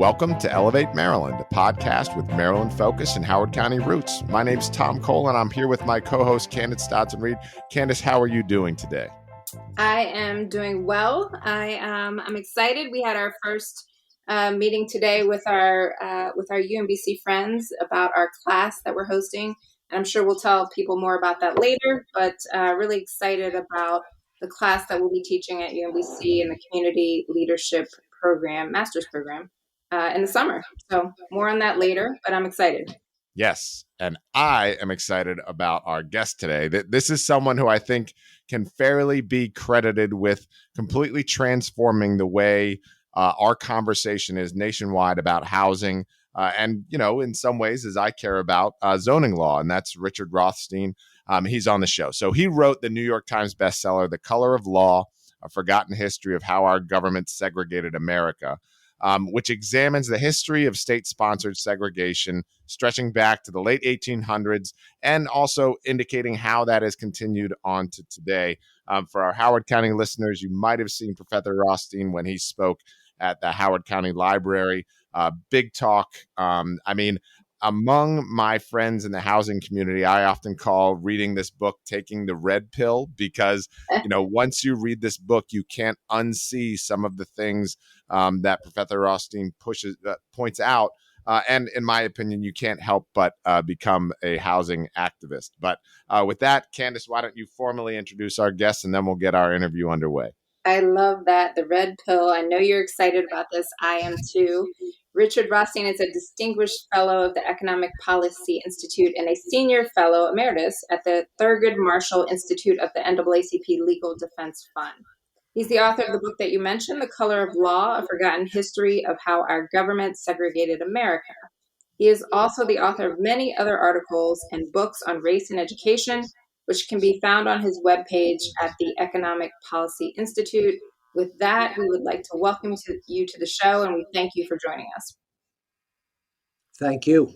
Welcome to Elevate Maryland, a podcast with Maryland focus and Howard County roots. My name's Tom Cole, and I'm here with my co-host, Candace Dodson-Reed. Candace, how are you doing today? I am doing well. I'm excited. We had our first meeting today with our UMBC friends about our class that we're hosting. And I'm sure we'll tell people more about that later, but really excited about the class that we'll be teaching at UMBC in the Community Leadership Program, Master's Program, in the summer. So more on that later, but I'm excited. Yes, and I am excited about our guest today. This is someone who I think can fairly be credited with completely transforming the way our conversation is nationwide about housing. And, you know, in some ways, as I care about zoning law, and that's Richard Rothstein. He's on the show. So he wrote the New York Times bestseller, The Color of Law, A Forgotten History of How Our Government Segregated America, which examines the history of state-sponsored segregation stretching back to the late 1800s and also indicating how that has continued on to today. For our Howard County listeners, you might have seen Professor Rothstein when he spoke at the Howard County Library. Big talk. Among my friends in the housing community, I often call reading this book taking the red pill because, you know, once you read this book, you can't unsee some of the things that Professor Rothstein points out. And in my opinion, you can't help but become a housing activist. But with that, Candace, why don't you formally introduce our guest and then we'll get our interview underway. I love that. The red pill. I know you're excited about this. I am too. Richard Rothstein is a distinguished fellow of the Economic Policy Institute and a senior fellow emeritus at the Thurgood Marshall Institute of the NAACP Legal Defense Fund. He's the author of the book that you mentioned, The Color of Law, A Forgotten History of How Our Government Segregated America. He is also the author of many other articles and books on race and education, which can be found on his webpage at the Economic Policy Institute. With that, we would like to welcome you to the show, and we thank you for joining us. Thank you.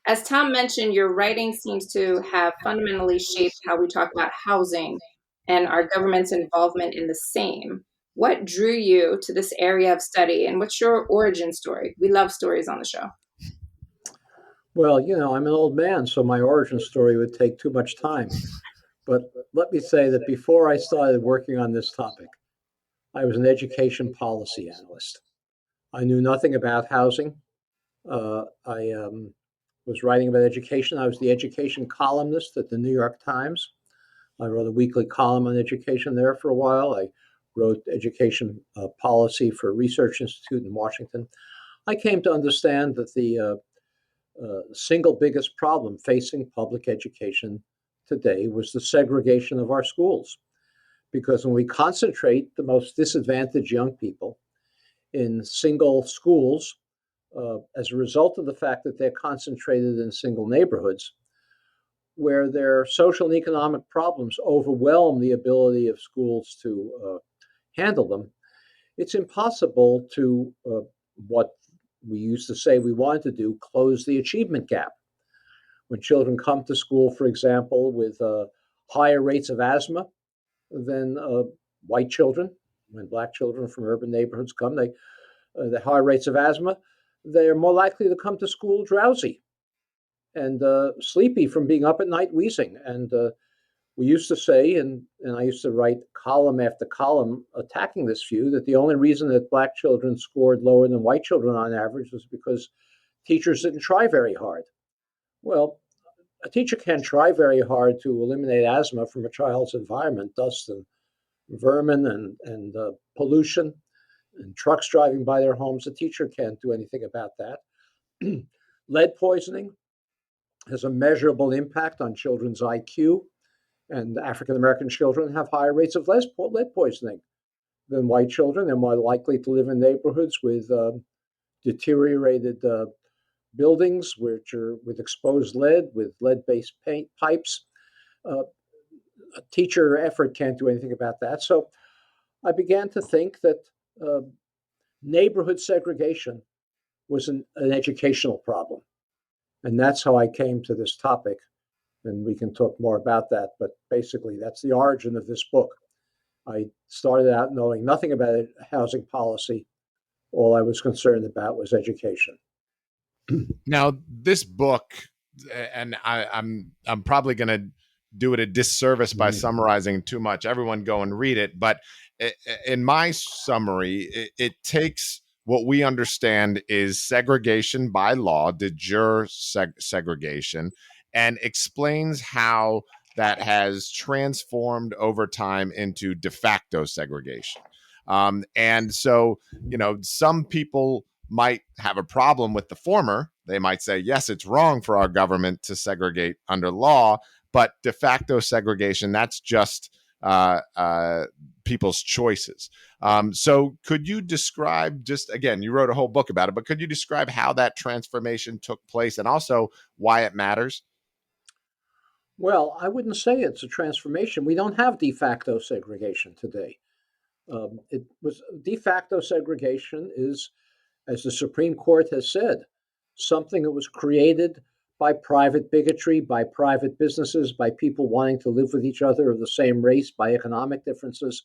As Tom mentioned, your writing seems to have fundamentally shaped how we talk about housing and our government's involvement in the same. What drew you to this area of study, and what's your origin story? We love stories on the show. Well, you know, I'm an old man, so my origin story would take too much time. But let me say that before I started working on this topic, I was an education policy analyst. I knew nothing about housing. I was writing about education. I was the education columnist at the New York Times. I wrote a weekly column on education there for a while. I wrote education policy for a research institute in Washington. I came to understand that the single biggest problem facing public education today was the segregation of our schools. Because when we concentrate the most disadvantaged young people in single schools, as a result of the fact that they're concentrated in single neighborhoods, where their social and economic problems overwhelm the ability of schools to handle them, it's impossible to, what we used to say we wanted to do, close the achievement gap. When children come to school, for example, with higher rates of asthma than white children, when Black children from urban neighborhoods come, the higher rates of asthma, they're more likely to come to school drowsy and sleepy from being up at night wheezing. And we used to say, and I used to write column after column attacking this view, that the only reason that Black children scored lower than white children on average was because teachers didn't try very hard. Well, a teacher can't try very hard to eliminate asthma from a child's environment, dust and vermin and pollution and trucks driving by their homes. A teacher can't do anything about that. Lead poisoning has a measurable impact on children's IQ, and African-American children have higher rates of lead poisoning than white children. They're more likely to live in neighborhoods with deteriorated buildings which are with exposed lead, with lead-based paint pipes. A teacher effort can't do anything about that. So I began to think that neighborhood segregation was an educational problem. And that's how I came to this topic. And we can talk more about that. But basically, that's the origin of this book. I started out knowing nothing about housing policy, All I was concerned about was education. Now, this book, and I'm probably going to do it a disservice by summarizing too much. Everyone go and read it. But in my summary, it takes what we understand is segregation by law, de jure segregation, and explains how that has transformed over time into de facto segregation. And so, some people might have a problem with the former. They might say, yes, it's wrong for our government to segregate under law, but de facto segregation, that's just people's choices. So could you describe, just again, you wrote a whole book about it, but could you describe how that transformation took place and also why it matters? Well, I wouldn't say it's a transformation. We don't have de facto segregation today. It was de facto segregation is, as the Supreme Court has said, something that was created by private bigotry, by private businesses, by people wanting to live with each other of the same race, by economic differences.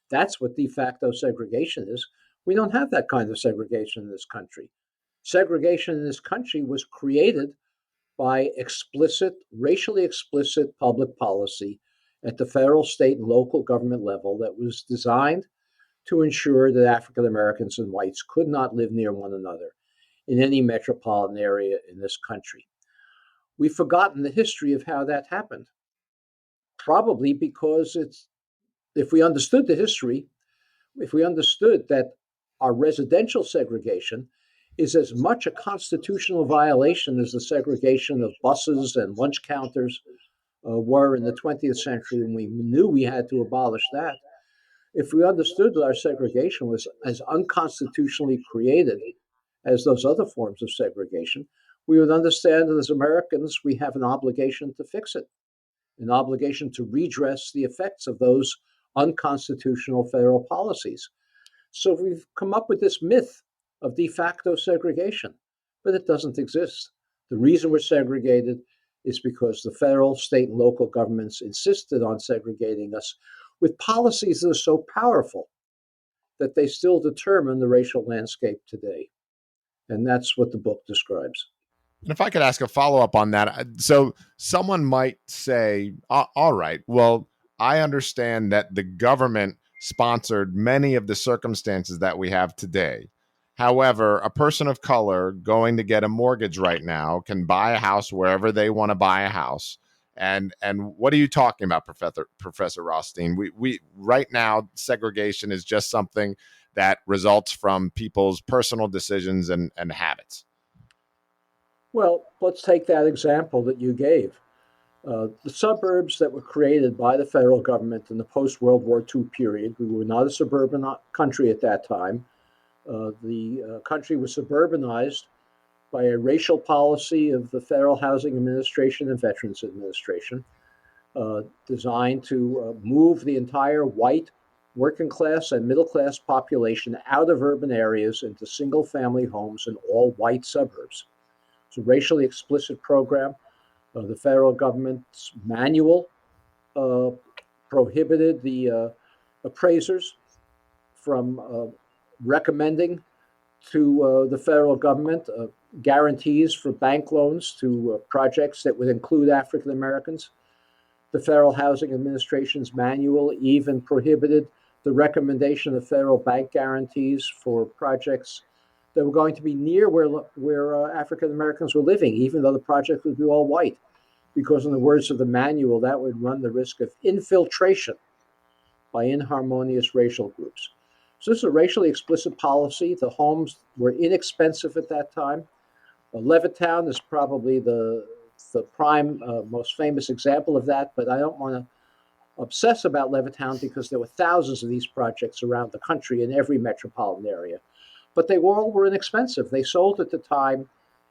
That's what de facto segregation is. We don't have that kind of segregation in this country. Segregation in this country was created by racially explicit public policy at the federal, state, and local government level that was designed to ensure that African Americans and whites could not live near one another in any metropolitan area in this country. We've forgotten the history of how that happened, probably because if we understood the history, if we understood that our residential segregation is as much a constitutional violation as the segregation of buses and lunch counters were in the 20th century, and we knew we had to abolish that. If we understood that our segregation was as unconstitutionally created as those other forms of segregation, we would understand that as Americans, we have an obligation to fix it, an obligation to redress the effects of those unconstitutional federal policies. So we've come up with this myth of de facto segregation, but it doesn't exist. The reason we're segregated is because the federal, state, and local governments insisted on segregating us with policies that are so powerful that they still determine the racial landscape today. And that's what the book describes. And if I could ask a follow up on that, so someone might say, all right, well, I understand that the government sponsored many of the circumstances that we have today. However, a person of color going to get a mortgage right now can buy a house wherever they want to buy a house. And what are you talking about, Professor Rothstein? We right now, segregation is just something that results from people's personal decisions and habits. Well, let's take that example that you gave. The suburbs that were created by the federal government in the post-World War II period, we were not a suburban country at that time. The country was suburbanized by a racial policy of the Federal Housing Administration and Veterans Administration, designed to move the entire white working class and middle class population out of urban areas into single family homes in all white suburbs. It's a racially explicit program. The federal government's manual prohibited the appraisers from recommending to the federal government guarantees for bank loans to projects that would include African Americans. The Federal Housing Administration's manual even prohibited the recommendation of federal bank guarantees for projects that were going to be near where African Americans were living, even though the project would be all white, because in the words of the manual, that would run the risk of infiltration by inharmonious racial groups. So this is a racially explicit policy. The homes were inexpensive at that time. Levittown is probably the prime, most famous example of that, but I don't want to obsess about Levittown because there were thousands of these projects around the country in every metropolitan area. But they all were inexpensive. They sold at the time,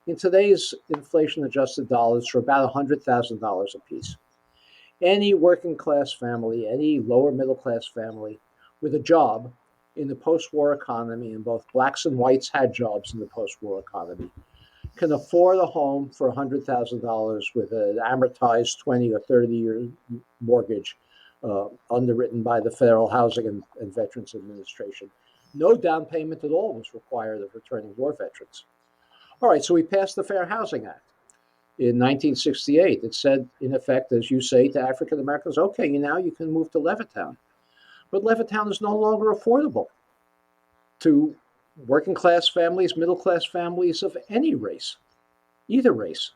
in today's inflation-adjusted dollars, for about $100,000 a piece. Any working class family, any lower middle class family with a job in the post-war economy, and both blacks and whites had jobs in the post-war economy, can afford a home for $100,000 with an amortized 20 or 30-year mortgage underwritten by the Federal Housing and Veterans Administration. No down payment at all was required of returning war veterans. All right, so we passed the Fair Housing Act in 1968. It said, in effect, as you say to African Americans, okay, now you can move to Levittown. But Levittown is no longer affordable to working class families, middle class families of any race, either race.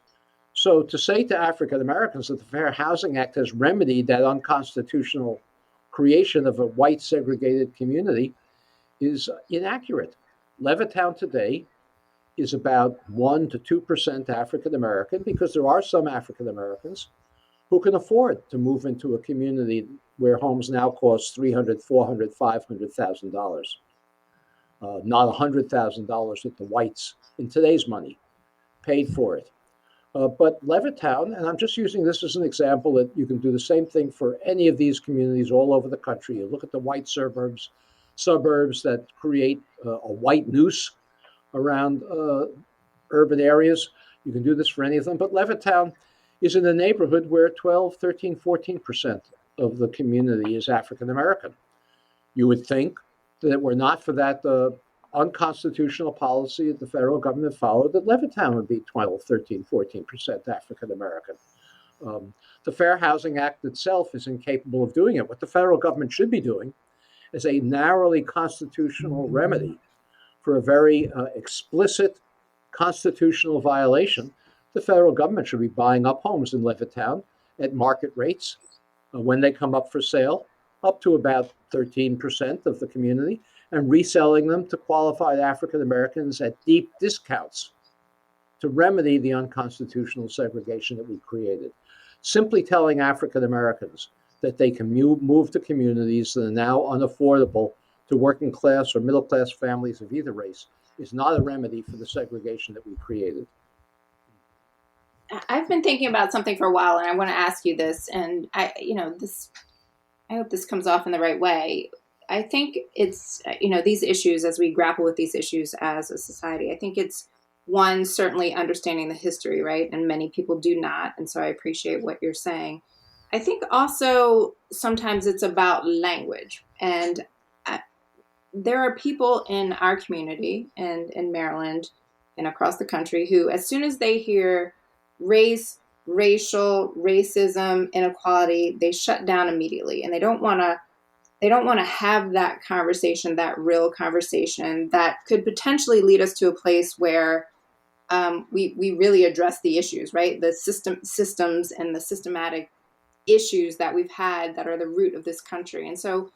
So to say to African Americans that the Fair Housing Act has remedied that unconstitutional creation of a white segregated community is inaccurate. Levittown today is about 1 to 2% African American because there are some African Americans who can afford to move into a community where homes now cost $300,000, $400,000, $500,000, not $100,000 that the whites in today's money paid for it. But Levittown, and I'm just using this as an example that you can do the same thing for any of these communities all over the country. You look at the white suburbs that create a white noose around urban areas. You can do this for any of them. But Levittown is in a neighborhood where 12, 13, 14% of the community is African American. You would think that were not for that unconstitutional policy that the federal government followed, that Levittown would be 12, 13, 14% African American. The Fair Housing Act itself is incapable of doing it. What the federal government should be doing is a narrowly constitutional remedy for a very explicit constitutional violation. The federal government should be buying up homes in Levittown at market rates when they come up for sale, up to about 13% of the community, and reselling them to qualified African Americans at deep discounts to remedy the unconstitutional segregation that we created. Simply telling African Americans that they can move to communities that are now unaffordable to working class or middle class families of either race is not a remedy for the segregation that we created. I've been thinking about something for a while, and I want to ask you this. And I hope this comes off in the right way. I think it's, these issues, as we grapple with these issues as a society, I think it's one, certainly understanding the history, right? And many people do not. And so I appreciate what you're saying. I think also sometimes it's about language. And there are people in our community and in Maryland and across the country who, as soon as they hear race, racism, inequality, they shut down immediately, and they don't want to have that conversation, that real conversation that could potentially lead us to a place where we really address the issues, right? The systems and the systematic issues that we've had that are the root of this country. And so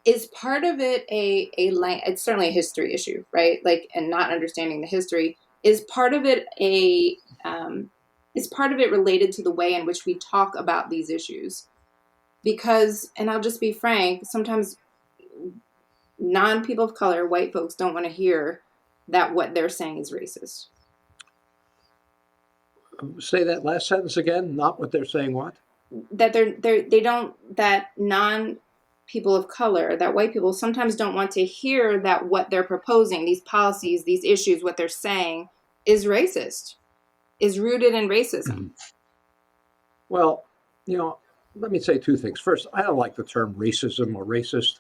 is part of it it's certainly a history issue, right? Like, and not understanding the history is part of it related to the way in which we talk about these issues. Because, and I'll just be frank, sometimes non-people of color, white folks, don't want to hear that what they're saying is racist. Say that last sentence again. Not what they're saying. What? That that non-people of color, that white people sometimes don't want to hear that what they're proposing, these policies, these issues, what they're saying is racist, is rooted in racism. Well, let me say two things. First, I don't like the term racism or racist.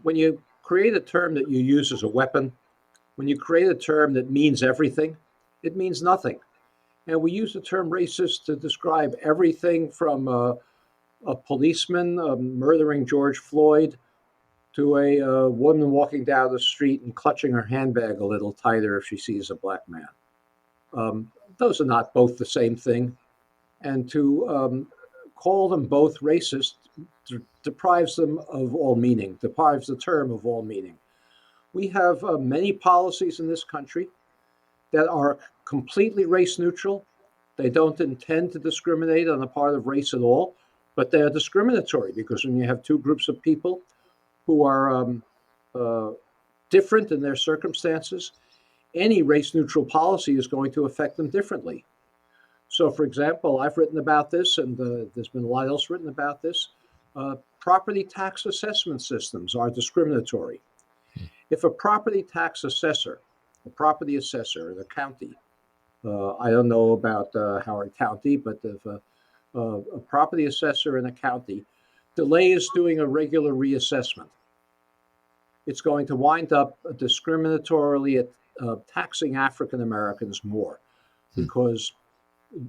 When you create a term that you use as a weapon, when you create a term that means everything, it means nothing. And we use the term racist to describe everything from a policeman murdering George Floyd to a woman walking down the street and clutching her handbag a little tighter if she sees a black man. Those are not both the same thing. And to call them both racist deprives them of all meaning, deprives the term of all meaning. We have many policies in this country that are completely race neutral. They don't intend to discriminate on the part of race at all, but they are discriminatory because when you have two groups of people who are different in their circumstances, any race neutral policy is going to affect them differently. So, for example, I've written about this, and there's been a lot else written about this. Property tax assessment systems are discriminatory. If a property tax assessor, a property assessor in a county, I don't know about Howard County, but if a property assessor in a county delays doing a regular reassessment, it's going to wind up discriminatorily taxing African Americans more because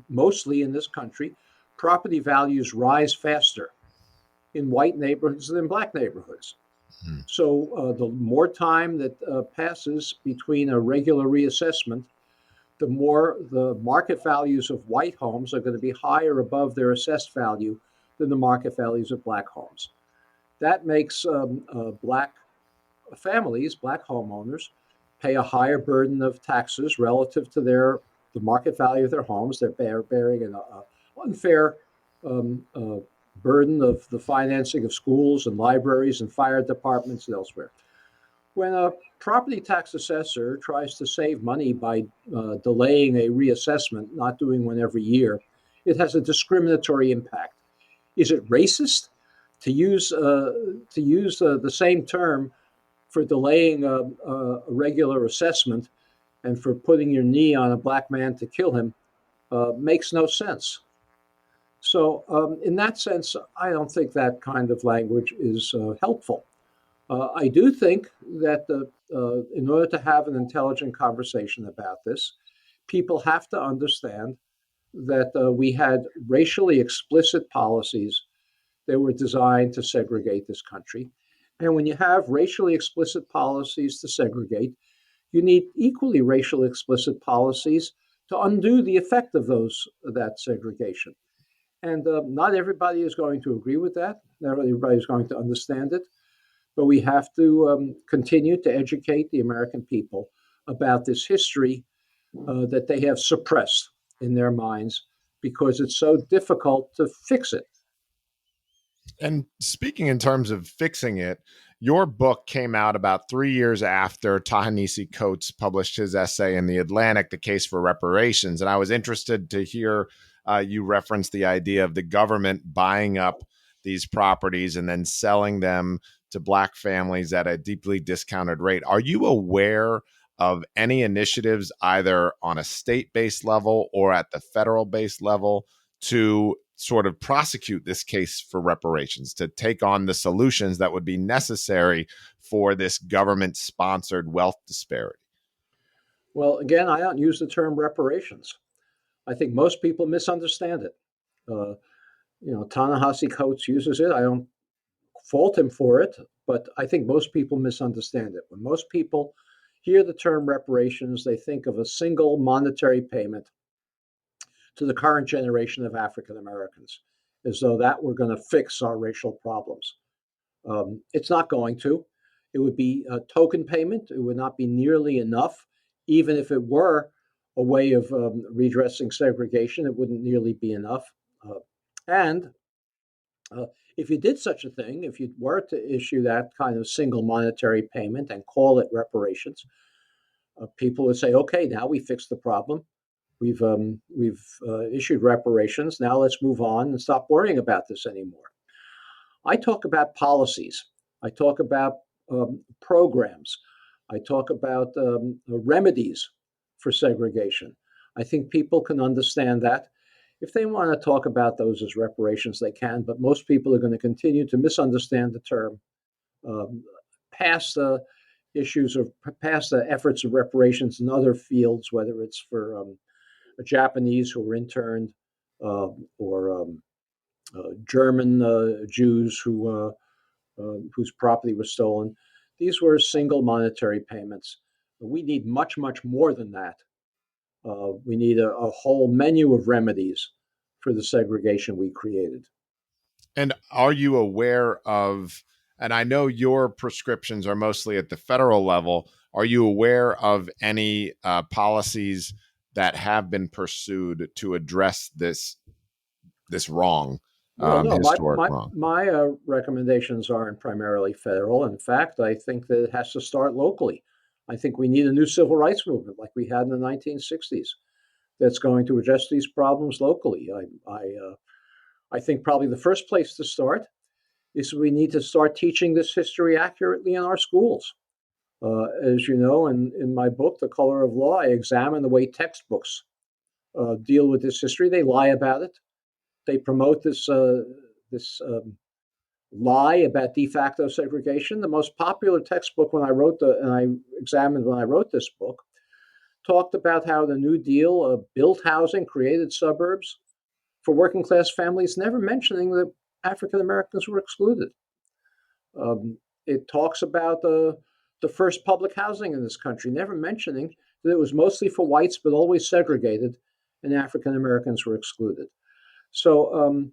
mostly in this country, property values rise faster in white neighborhoods than in black neighborhoods. So the more time that passes between a regular reassessment, the more the market values of white homes are going to be higher above their assessed value than the market values of black homes. That makes black families, black homeowners, pay a higher burden of taxes relative to the market value of their homes. They're bearing an unfair burden of the financing of schools and libraries and fire departments and elsewhere. When a property tax assessor tries to save money by delaying a reassessment, not doing one every year, it has a discriminatory impact. Is it racist to use the same term for delaying a regular assessment and for putting your knee on a black man to kill him? Makes no sense. So in that sense, I don't think that kind of language is helpful. I do think that in order to have an intelligent conversation about this, people have to understand that we had racially explicit policies that were designed to segregate this country. And when you have racially explicit policies to segregate, you need equally racially explicit policies to undo the effect of that segregation. And not everybody is going to agree with that. Not everybody is going to understand it. But we have to continue to educate the American people about this history that they have suppressed in their minds because it's so difficult to fix it. And speaking in terms of fixing it, your book came out about 3 years after Ta-Nehisi Coates published his essay in The Atlantic, The Case for Reparations. And I was interested to hear you reference the idea of the government buying up these properties and then selling them to Black families at a deeply discounted rate. Are you aware of any initiatives either on a state-based level or at the federal-based level to sort of prosecute this case for reparations, to take on the solutions that would be necessary for this government-sponsored wealth disparity? Well, again, I don't use the term reparations. I think most people misunderstand it. Ta-Nehisi Coates uses it. I don't fault him for it, but I think most people misunderstand it. When most people hear the term reparations, they think of a single monetary payment to the current generation of African Americans, as though that were going to fix our racial problems. It's not going to. It would be a token payment. It would not be nearly enough. Even if it were a way of redressing segregation, it wouldn't nearly be enough. And if you did such a thing, if you were to issue that kind of single monetary payment and call it reparations, people would say, okay, now we fixed the problem. We've issued reparations. Now let's move on and stop worrying about this anymore. I talk about policies. I talk about programs. I talk about remedies for segregation. I think people can understand that. If they want to talk about those as reparations, they can, but most people are going to continue to misunderstand the term, past the efforts of reparations in other fields, whether it's for Japanese who were interned or German Jews whose property was stolen. These were single monetary payments. We need much, much more than that. We need a whole menu of remedies for the segregation we created. And are you aware of, and I know your prescriptions are mostly at the federal level, are you aware of any policies that have been pursued to address this wrong? Well, no, historic wrong. My recommendations aren't primarily federal. In fact, I think that it has to start locally. I think we need a new civil rights movement like we had in the 1960s that's going to address these problems locally. I think probably the first place to start is we need to start teaching this history accurately in our schools. As you know, in my book, The Color of Law, I examine the way textbooks deal with this history. They lie about it. They promote this lie about de facto segregation. The most popular textbook when I wrote and I examined when I wrote this book, talked about how the New Deal built housing, created suburbs for working class families, never mentioning that African Americans were excluded. It talks about the first public housing in this country, never mentioning that it was mostly for whites, but always segregated, and African Americans were excluded. So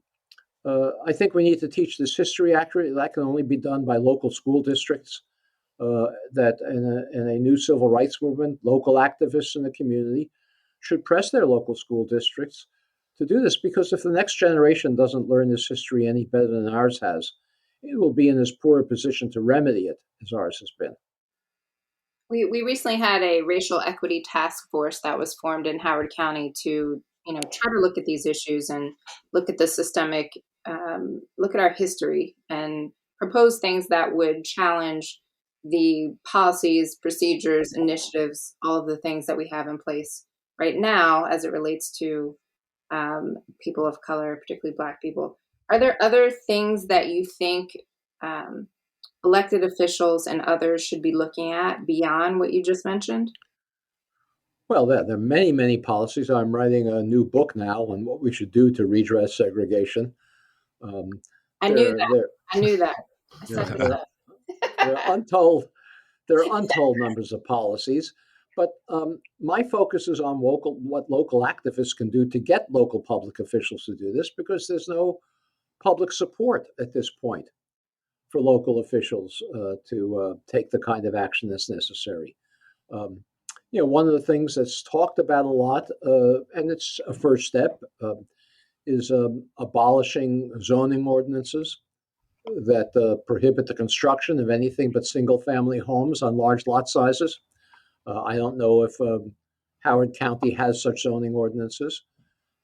I think we need to teach this history accurately. That can only be done by local school districts. That in a new civil rights movement, local activists in the community should press their local school districts to do this, because if the next generation doesn't learn this history any better than ours has, it will be in as poor a position to remedy it as ours has been. We recently had a racial equity task force that was formed in Howard County to, try to look at these issues and look at the systemic, look at our history and propose things that would challenge the policies, procedures, initiatives, all of the things that we have in place right now as it relates to people of color, particularly Black people. Are there other things that you think elected officials and others should be looking at beyond what you just mentioned? Well, there are many, many policies. I'm writing a new book now on what we should do to redress segregation. Um, I knew there, that. there, I knew that. I yeah, second there, there are untold, there are untold numbers of policies. But my focus is on what local activists can do to get local public officials to do this, because there's no public support at this point for local officials to take the kind of action that's necessary. Um, one of the things that's talked about a lot, and it's a first step, is abolishing zoning ordinances that prohibit the construction of anything but single-family homes on large lot sizes. I don't know if Howard County has such zoning ordinances,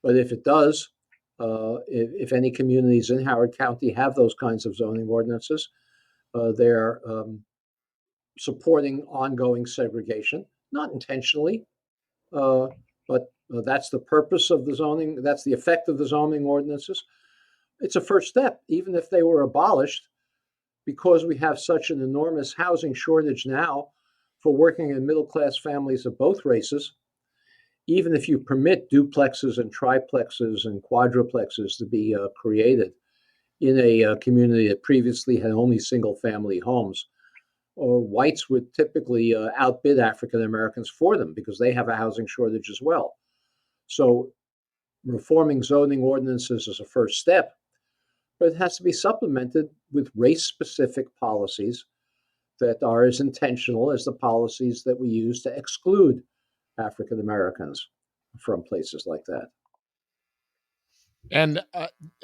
but if it does, if any communities in Howard County have those kinds of zoning ordinances, they're supporting ongoing segregation, not intentionally, but that's the purpose of the zoning. That's the effect of the zoning ordinances. It's a first step, even if they were abolished, because we have such an enormous housing shortage now for working and middle class families of both races. Even if you permit duplexes and triplexes and quadruplexes to be created in a community that previously had only single family homes, whites would typically outbid African Americans for them because they have a housing shortage as well. So reforming zoning ordinances is a first step, but it has to be supplemented with race-specific policies that are as intentional as the policies that we use to exclude African Americans from places like that. And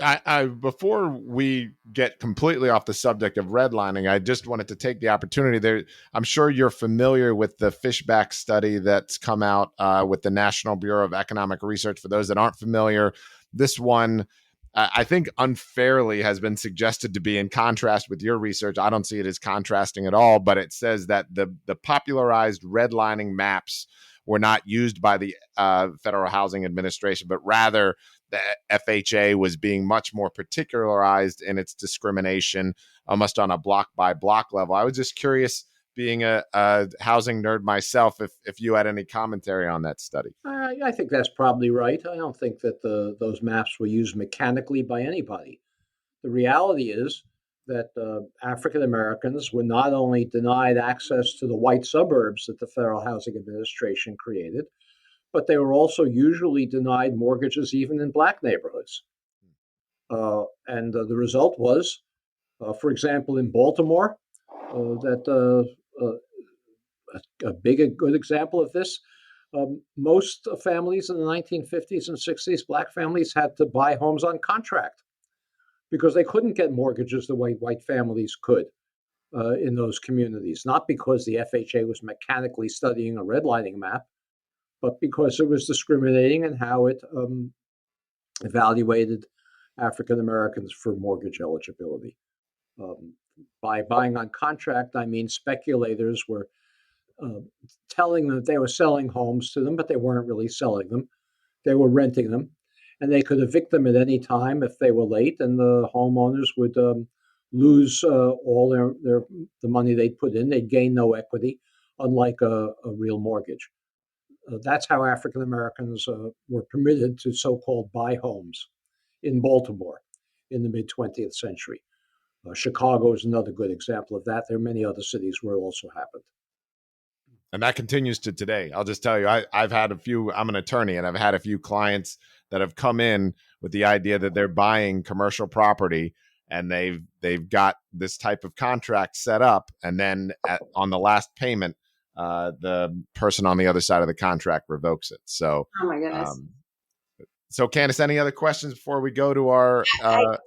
I before we get completely off the subject of redlining, I just wanted to take the opportunity there. I'm sure you're familiar with the Fishback study that's come out with the National Bureau of Economic Research. For those that aren't familiar, this one, I think unfairly has been suggested to be in contrast with your research. I don't see it as contrasting at all, but it says that the popularized redlining maps were not used by the Federal Housing Administration, but rather the FHA was being much more particularized in its discrimination, almost on a block by block level. I was just curious, being a housing nerd myself, if you had any commentary on that study. I think that's probably right. I don't think that those maps were used mechanically by anybody. The reality is that African Americans were not only denied access to the white suburbs that the Federal Housing Administration created, but they were also usually denied mortgages even in Black neighborhoods. And the result was, for example, in Baltimore, that a good example of this, most families in the 1950s and 60s, Black families had to buy homes on contract because they couldn't get mortgages the way white families could in those communities, not because the FHA was mechanically studying a redlining map, but because it was discriminating in how it evaluated African Americans for mortgage eligibility. By buying on contract, I mean speculators were telling them that they were selling homes to them, but they weren't really selling them. They were renting them, and they could evict them at any time if they were late, and the homeowners would lose all the money they put in. They'd gain no equity, unlike a real mortgage. That's how African Americans were permitted to so-called buy homes in Baltimore in the mid 20th century. Chicago is another good example of that. There are many other cities where it also happened. And that continues to today. I'll just tell you, I've had a few, I'm an attorney, and I've had a few clients that have come in with the idea that they're buying commercial property, and they've got this type of contract set up, and then on the last payment, the person on the other side of the contract revokes it. So, Oh my goodness. So Candace, any other questions before we go to our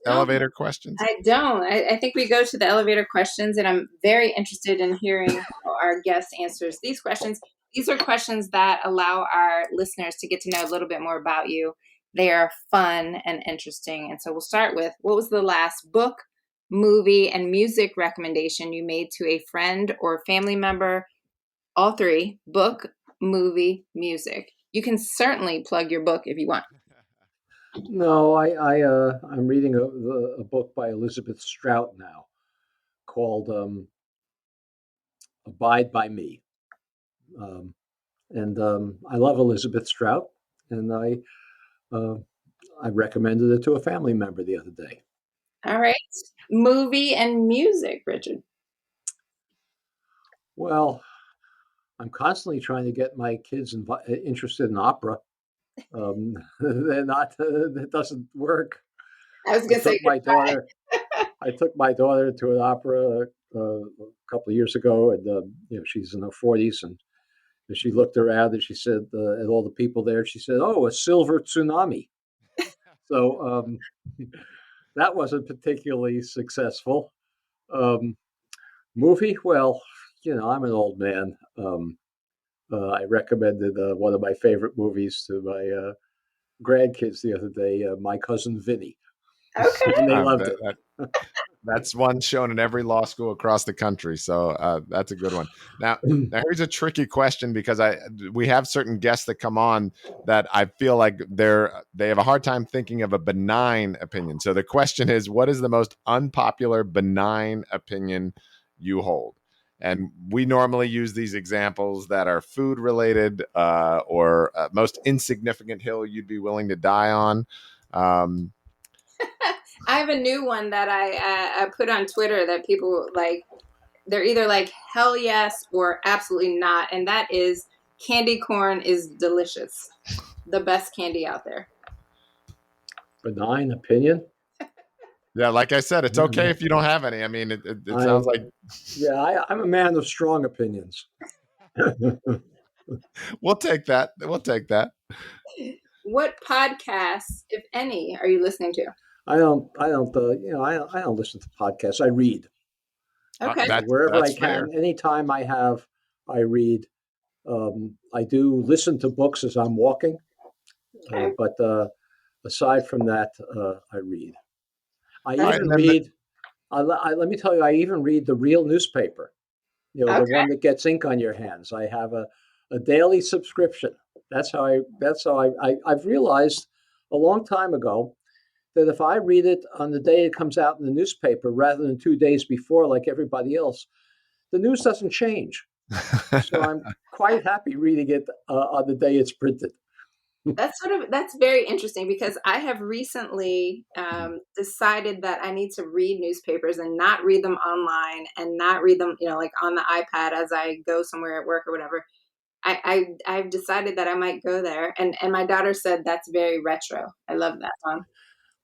elevator questions? I don't. I think we go to the elevator questions, and I'm very interested in hearing how our guest answers these questions. These are questions that allow our listeners to get to know a little bit more about you. They are fun and interesting. And so we'll start with, what was the last book, movie, and music recommendation you made to a friend or family member? All three: book, movie, music. You can certainly plug your book if you want. No, I'm reading a book by Elizabeth Strout now called Abide by Me. And I love Elizabeth Strout, and I recommended it to a family member the other day. All right. Movie and music, Richard. Well, I'm constantly trying to get my kids interested in opera. They're not. It doesn't work. I was going to say my daughter. I took my daughter to an opera a couple of years ago, and she's in her 40s, and she looked around and she said at all the people there. She said, "Oh, a silver tsunami." So that wasn't particularly successful. Movie, well, I'm an old man. I recommended one of my favorite movies to my grandkids the other day, My Cousin Vinny. Okay. And they loved it. That's one shown in every law school across the country. So that's a good one. Now here's a tricky question, because we have certain guests that come on that I feel like they have a hard time thinking of a benign opinion. So the question is, what is the most unpopular benign opinion you hold? And we normally use these examples that are food related or most insignificant hill you'd be willing to die on. I have a new one that I put on Twitter that people like. They're either like, hell yes or absolutely not. And that is, candy corn is delicious. The best candy out there. Benign opinion? Yeah, like I said, it's okay if you don't have any. I mean, it sounds like... Yeah, I'm a man of strong opinions. We'll take that. We'll take that. What podcasts, if any, are you listening to? I don't listen to podcasts. I read. Okay. Wherever that's I can, fair. anytime I read. I do listen to books as I'm walking, Okay. but aside from that, I read. I Right. even read. Let me tell you, I even read the real newspaper. The one that gets ink on your hands. I have a daily subscription. That's how I've realized a long time ago that if I read it on the day it comes out in the newspaper rather than 2 days before, like everybody else, the news doesn't change. So I'm quite happy reading it on the day it's printed. That's very interesting, because I have recently decided that I need to read newspapers and not read them online and not read them, like on the iPad as I go somewhere at work or whatever. I've decided that I might go there, and my daughter said that's very retro. I love that, Mom.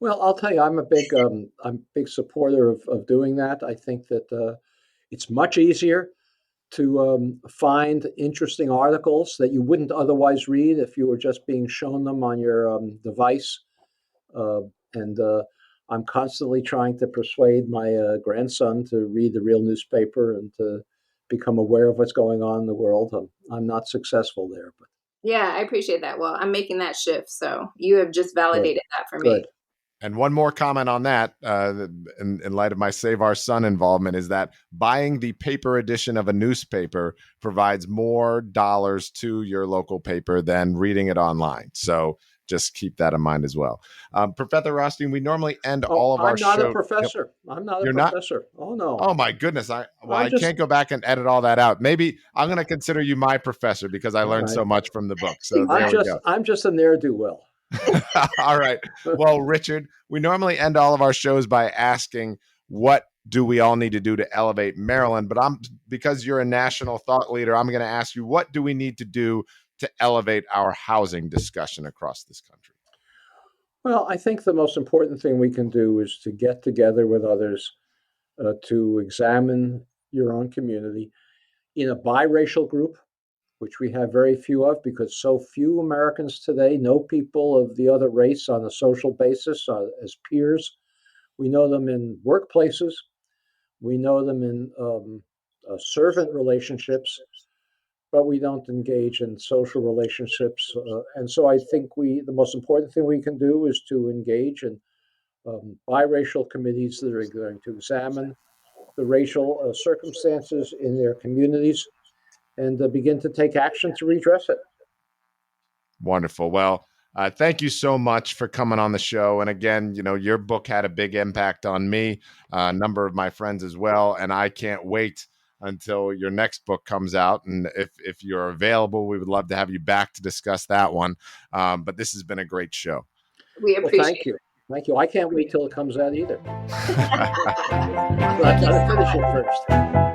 Well, I'll tell you, I'm a big supporter of doing that. I think that it's much easier to find interesting articles that you wouldn't otherwise read if you were just being shown them on your device. And I'm constantly trying to persuade my grandson to read the real newspaper and to become aware of what's going on in the world. I'm not successful there, but Yeah, I appreciate that. Well, I'm making that shift, so you have just validated that for me. good. And one more comment on that, in light of my Save Our Son involvement, is that buying the paper edition of a newspaper provides more dollars to your local paper than reading it online. So just keep that in mind as well. Professor Rothstein, we normally end all of our I'm not show. a professor. I'm not a You're not? professor. Oh, no. Oh my goodness! I I'm just, can't go back and edit all that out. Maybe I'm going to consider you my professor because I all learned right. so much from the book. So there we go. I'm just a ne'er-do-well. All right. Well, Richard, we normally end all of our shows by asking, what do we all need to do to elevate Maryland? But because you're a national thought leader, I'm going to ask you, what do we need to do to elevate our housing discussion across this country? Well, I think the most important thing we can do is to get together with others to examine your own community in a biracial group, which we have very few of because so few Americans today know people of the other race on a social basis as peers. We know them in workplaces, we know them in servant relationships, but we don't engage in social relationships. And so I think the most important thing we can do is to engage in biracial committees that are going to examine the racial circumstances in their communities and begin to take action to redress it. Wonderful. Well, thank you so much for coming on the show. And again, your book had a big impact on me, a number of my friends as well. And I can't wait until your next book comes out. And if you're available, we would love to have you back to discuss that one. But this has been a great show. We appreciate thank you. Thank you. I can't wait till it comes out either. it. I've got to finish it first.